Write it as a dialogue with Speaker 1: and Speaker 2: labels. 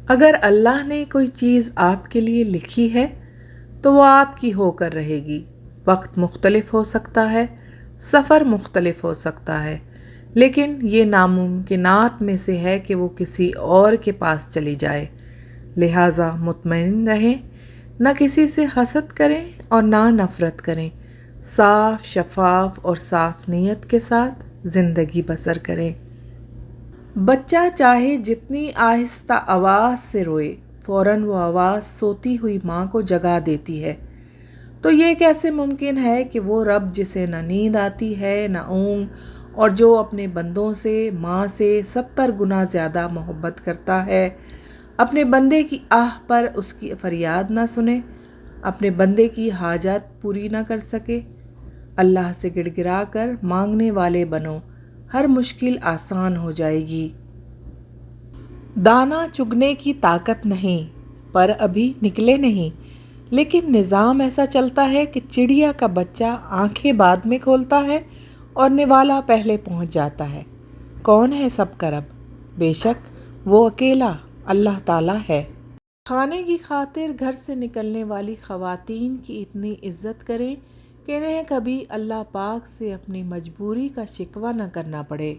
Speaker 1: اگر اللہ نے کوئی چیز آپ کے لیے لکھی ہے تو وہ آپ کی ہو کر رہے گی۔ وقت مختلف ہو سکتا ہے، سفر مختلف ہو سکتا ہے، لیکن یہ ناممکنات میں سے ہے کہ وہ کسی اور کے پاس چلی جائے۔ لہٰذا مطمئن رہیں، نہ کسی سے حسد کریں اور نہ نفرت کریں، صاف شفاف اور صاف نیت کے ساتھ زندگی بسر کریں۔ بچہ چاہے جتنی آہستہ آواز سے روئے، فوراً وہ آواز سوتی ہوئی ماں کو جگا دیتی ہے۔ تو یہ کیسے ممکن ہے کہ وہ رب جسے نہ نیند آتی ہے نہ اونگ، اور جو اپنے بندوں سے ماں سے 70 گنا زیادہ محبت کرتا ہے، اپنے بندے کی آہ پر اس کی فریاد نہ سنے، اپنے بندے کی حاجت پوری نہ کر سکے؟ اللہ سے گڑ گڑا کر مانگنے والے بنو، ہر مشکل آسان ہو جائے گی۔ دانا چگنے کی طاقت نہیں، پر ابھی نکلے نہیں، لیکن نظام ایسا چلتا ہے کہ چڑیا کا بچہ آنکھیں بعد میں کھولتا ہے اور نوالا پہلے پہنچ جاتا ہے۔ کون ہے سب کا رب؟ بے شک وہ اکیلا اللہ تعالیٰ ہے۔ کھانے کی خاطر گھر سے نکلنے والی خواتین کی اتنی عزت کریں کہ انہیں کبھی اللہ پاک سے اپنی مجبوری کا شکوہ نہ کرنا پڑے۔